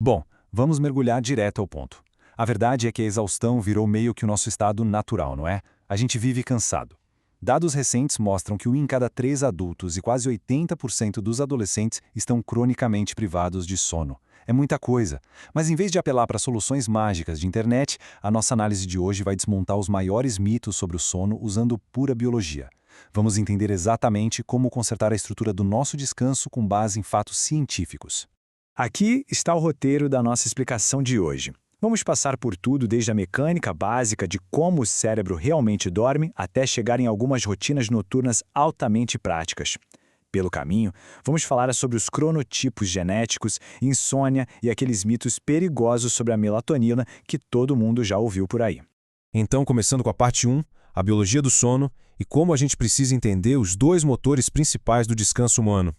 Bom, vamos mergulhar direto ao ponto. A verdade é que a exaustão virou meio que o nosso estado natural, não é? A gente vive cansado. Dados recentes mostram que 1 em cada 3 adultos e quase 80% dos adolescentes estão cronicamente privados de sono. É muita coisa. Mas em vez de apelar para soluções mágicas de internet, a nossa análise de hoje vai desmontar os maiores mitos sobre o sono usando pura biologia. Vamos entender exatamente como consertar a estrutura do nosso descanso com base em fatos científicos. Aqui está o roteiro da nossa explicação de hoje. Vamos passar por tudo desde a mecânica básica de como o cérebro realmente dorme até chegar em algumas rotinas noturnas altamente práticas. Pelo caminho, vamos falar sobre os cronotipos genéticos, insônia e aqueles mitos perigosos sobre a melatonina que todo mundo já ouviu por aí. Então, começando com a parte 1, a biologia do sono e como a gente precisa entender os dois motores principais do descanso humano.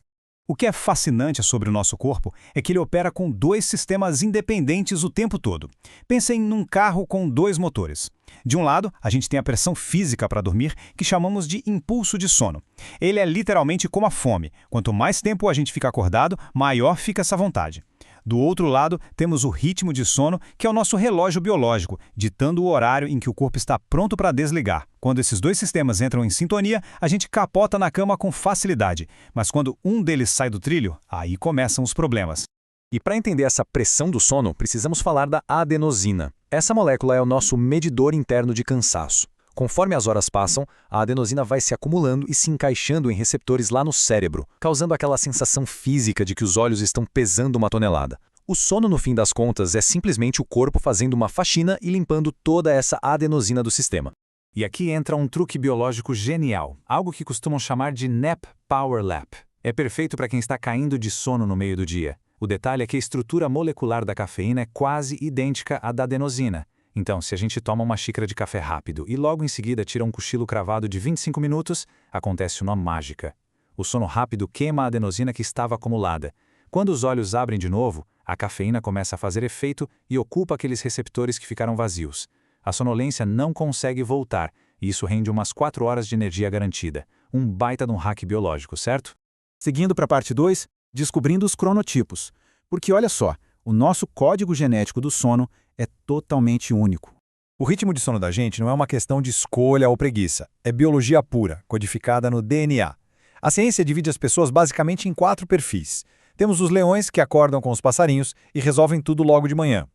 O que é fascinante sobre o nosso corpo é que ele opera com 2 sistemas independentes o tempo todo. Pensem num carro com 2 motores. De um lado, a gente tem a pressão física para dormir, que chamamos de impulso de sono. Ele é literalmente como a fome. Quanto mais tempo a gente fica acordado, maior fica essa vontade. Do outro lado, temos o ritmo de sono, que é o nosso relógio biológico, ditando o horário em que o corpo está pronto para desligar. Quando esses 2 sistemas entram em sintonia, a gente capota na cama com facilidade. Mas quando um deles sai do trilho, aí começam os problemas. E para entender essa pressão do sono, precisamos falar da adenosina. Essa molécula é o nosso medidor interno de cansaço. Conforme as horas passam, a adenosina vai se acumulando e se encaixando em receptores lá no cérebro, causando aquela sensação física de que os olhos estão pesando uma tonelada. O sono, no fim das contas, é simplesmente o corpo fazendo uma faxina e limpando toda essa adenosina do sistema. E aqui entra um truque biológico genial, algo que costumam chamar de Nap Power Lap. É perfeito para quem está caindo de sono no meio do dia. O detalhe é que a estrutura molecular da cafeína é quase idêntica à da adenosina. Então, se a gente toma uma xícara de café rápido e logo em seguida tira um cochilo cravado de 25 minutos, acontece uma mágica. O sono rápido queima a adenosina que estava acumulada. Quando os olhos abrem de novo, a cafeína começa a fazer efeito e ocupa aqueles receptores que ficaram vazios. A sonolência não consegue voltar, e isso rende umas 4 horas de energia garantida. Um baita de um hack biológico, certo? Seguindo para a parte 2, descobrindo os cronotipos. Porque olha só, o nosso código genético do sono é totalmente único. O ritmo de sono da gente não é uma questão de escolha ou preguiça, é biologia pura, codificada no DNA. A ciência divide as pessoas basicamente em 4 perfis. Temos os leões, que acordam com os passarinhos e resolvem tudo logo de manhã.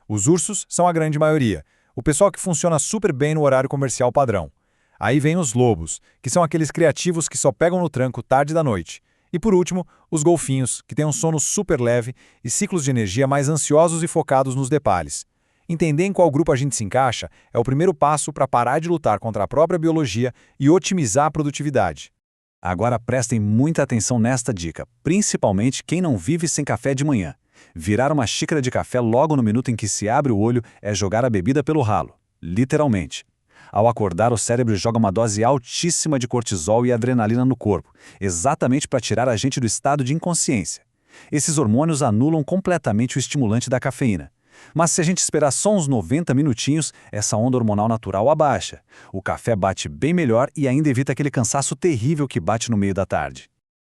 Os ursos são a grande maioria, o pessoal que funciona super bem no horário comercial padrão. Aí vem os lobos, que são aqueles criativos que só pegam no tranco tarde da noite. E por último, os golfinhos, que têm um sono super leve e ciclos de energia mais ansiosos e focados nos detalhes. Entender em qual grupo a gente se encaixa é o primeiro passo para parar de lutar contra a própria biologia e otimizar a produtividade. Agora prestem muita atenção nesta dica, principalmente quem não vive sem café de manhã. Virar uma xícara de café logo no minuto em que se abre o olho é jogar a bebida pelo ralo, literalmente. Ao acordar, o cérebro joga uma dose altíssima de cortisol e adrenalina no corpo, exatamente para tirar a gente do estado de inconsciência. Esses hormônios anulam completamente o estimulante da cafeína. Mas se a gente esperar só uns 90 minutinhos, essa onda hormonal natural abaixa. O café bate bem melhor e ainda evita aquele cansaço terrível que bate no meio da tarde.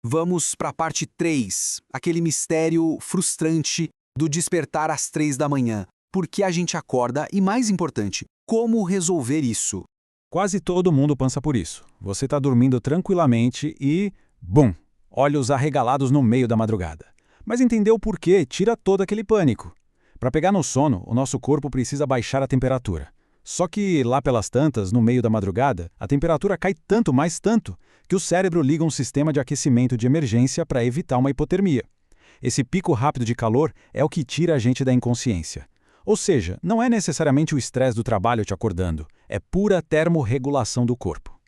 Vamos para a parte 3, aquele mistério frustrante do despertar às 3 da manhã. Por que a gente acorda e, mais importante, como resolver isso? Quase todo mundo passa por isso. Você está dormindo tranquilamente e, bum, olhos arregalados no meio da madrugada. Mas entender o porquê tira todo aquele pânico. Para pegar no sono, o nosso corpo precisa baixar a temperatura. Só que lá pelas tantas, no meio da madrugada, a temperatura cai tanto, mais tanto, que o cérebro liga um sistema de aquecimento de emergência para evitar uma hipotermia. Esse pico rápido de calor é o que tira a gente da inconsciência. Ou seja, não é necessariamente o estresse do trabalho te acordando, é pura termorregulação do corpo.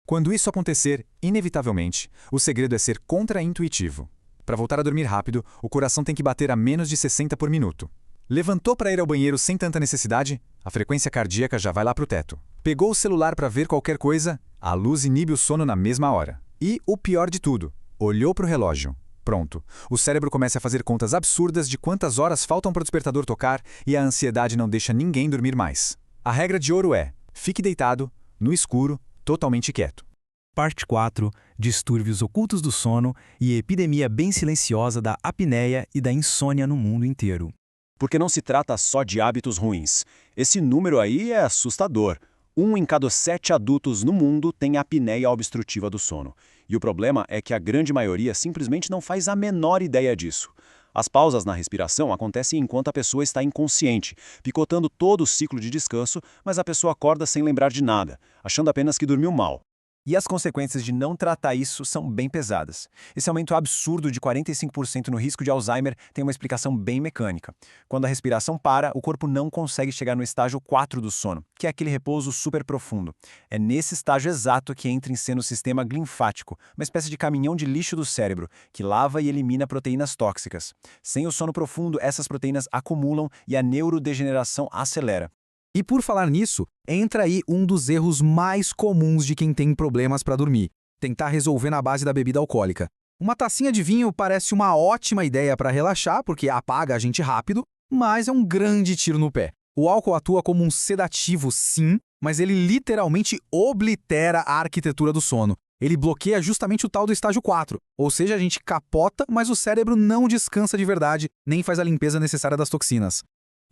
Quando isso acontecer, inevitavelmente, o segredo é ser contraintuitivo. Para voltar a dormir rápido, o coração tem que bater a menos de 60 por minuto. Levantou para ir ao banheiro sem tanta necessidade? A frequência cardíaca já vai lá pro teto. Pegou o celular para ver qualquer coisa? A luz inibe o sono na mesma hora. E o pior de tudo, olhou pro relógio. Pronto. O cérebro começa a fazer contas absurdas de quantas horas faltam para o despertador tocar e a ansiedade não deixa ninguém dormir mais. A regra de ouro é: fique deitado, no escuro, totalmente quieto. Parte 4. Distúrbios ocultos do sono e epidemia bem silenciosa da apneia e da insônia no mundo inteiro. Porque não se trata só de hábitos ruins. Esse número aí é assustador. 1 em cada 7 adultos no mundo tem apneia obstrutiva do sono. E o problema é que a grande maioria simplesmente não faz a menor ideia disso. As pausas na respiração acontecem enquanto a pessoa está inconsciente, picotando todo o ciclo de descanso, mas a pessoa acorda sem lembrar de nada, achando apenas que dormiu mal. E as consequências de não tratar isso são bem pesadas. Esse aumento absurdo de 45% no risco de Alzheimer tem uma explicação bem mecânica. Quando a respiração para, o corpo não consegue chegar no estágio 4 do sono, que é aquele repouso super profundo. É nesse estágio exato que entra em cena o sistema linfático, uma espécie de caminhão de lixo do cérebro, que lava e elimina proteínas tóxicas. Sem o sono profundo, essas proteínas acumulam e a neurodegeneração acelera. E por falar nisso, entra aí um dos erros mais comuns de quem tem problemas para dormir: tentar resolver na base da bebida alcoólica. Uma tacinha de vinho parece uma ótima ideia para relaxar, porque apaga a gente rápido, mas é um grande tiro no pé. O álcool atua como um sedativo, sim, mas ele literalmente oblitera a arquitetura do sono. Ele bloqueia justamente o tal do estágio 4, ou seja, a gente capota, mas o cérebro não descansa de verdade, nem faz a limpeza necessária das toxinas.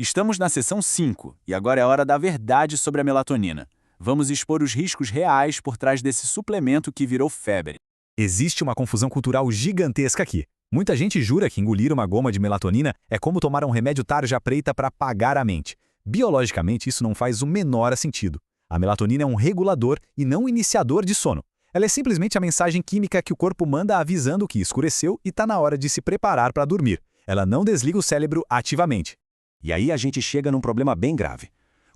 Estamos na sessão 5, e agora é hora da verdade sobre a melatonina. Vamos expor os riscos reais por trás desse suplemento que virou febre. Existe uma confusão cultural gigantesca aqui. Muita gente jura que engolir uma goma de melatonina é como tomar um remédio tarja preta para apagar a mente. Biologicamente, isso não faz o menor sentido. A melatonina é um regulador e não um iniciador de sono. Ela é simplesmente a mensagem química que o corpo manda avisando que escureceu e está na hora de se preparar para dormir. Ela não desliga o cérebro ativamente. E aí a gente chega num problema bem grave.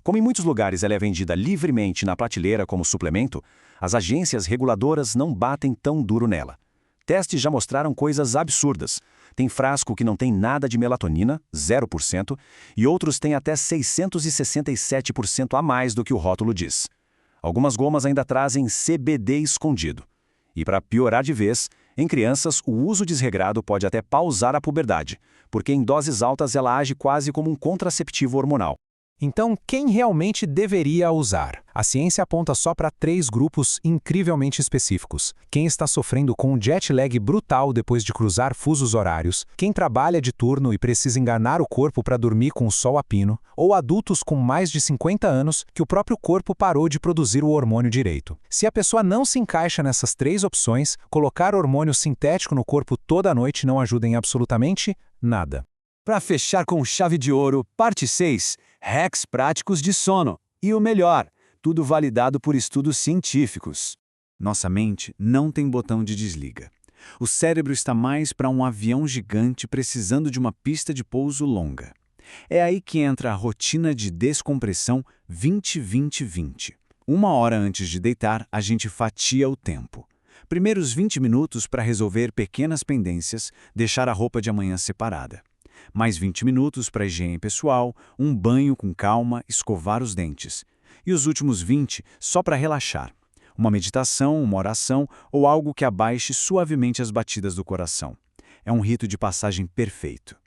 Como em muitos lugares ela é vendida livremente na prateleira como suplemento, as agências reguladoras não batem tão duro nela. Testes já mostraram coisas absurdas. Tem frasco que não tem nada de melatonina, 0%, e outros têm até 667% a mais do que o rótulo diz. Algumas gomas ainda trazem CBD escondido. E para piorar de vez, em crianças, o uso desregrado pode até pausar a puberdade, porque em doses altas ela age quase como um contraceptivo hormonal. Então, quem realmente deveria usar? A ciência aponta só para 3 grupos incrivelmente específicos. Quem está sofrendo com um jet lag brutal depois de cruzar fusos horários, quem trabalha de turno e precisa enganar o corpo para dormir com o sol a pino, ou adultos com mais de 50 anos que o próprio corpo parou de produzir o hormônio direito. Se a pessoa não se encaixa nessas 3 opções, colocar hormônio sintético no corpo toda noite não ajuda em absolutamente nada. Para fechar com chave de ouro, parte 6, hacks práticos de sono. E o melhor, tudo validado por estudos científicos. Nossa mente não tem botão de desliga. O cérebro está mais para um avião gigante precisando de uma pista de pouso longa. É aí que entra a rotina de descompressão 20-20-20. 1 hora antes de deitar, a gente fatia o tempo. Primeiros 20 minutos para resolver pequenas pendências, deixar a roupa de amanhã separada. Mais 20 minutos para higiene pessoal, um banho com calma, escovar os dentes. E os últimos 20 só para relaxar. Uma meditação, uma oração ou algo que abaixe suavemente as batidas do coração. É um rito de passagem perfeito.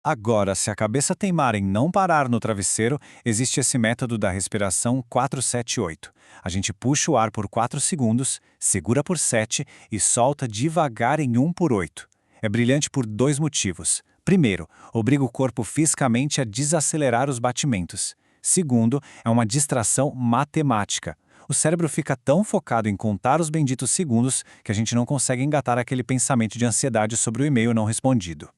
Agora, se a cabeça teimar em não parar no travesseiro, existe esse método da respiração 4-7-8. A gente puxa o ar por 4 segundos, segura por 7 e solta devagar em 1 por 8. É brilhante por 2 motivos. Primeiro, obriga o corpo fisicamente a desacelerar os batimentos. Segundo, é uma distração matemática. O cérebro fica tão focado em contar os benditos segundos que a gente não consegue engatar aquele pensamento de ansiedade sobre o e-mail não respondido.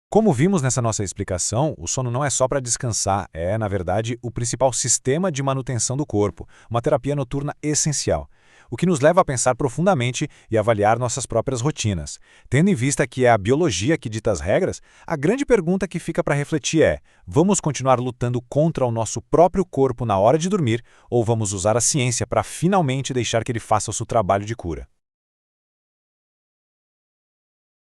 Como vimos nessa nossa explicação, o sono não é só para descansar, é, na verdade, o principal sistema de manutenção do corpo, uma terapia noturna essencial. O que nos leva a pensar profundamente e avaliar nossas próprias rotinas. Tendo em vista que é a biologia que dita as regras, a grande pergunta que fica para refletir é: vamos continuar lutando contra o nosso próprio corpo na hora de dormir ou vamos usar a ciência para finalmente deixar que ele faça o seu trabalho de cura?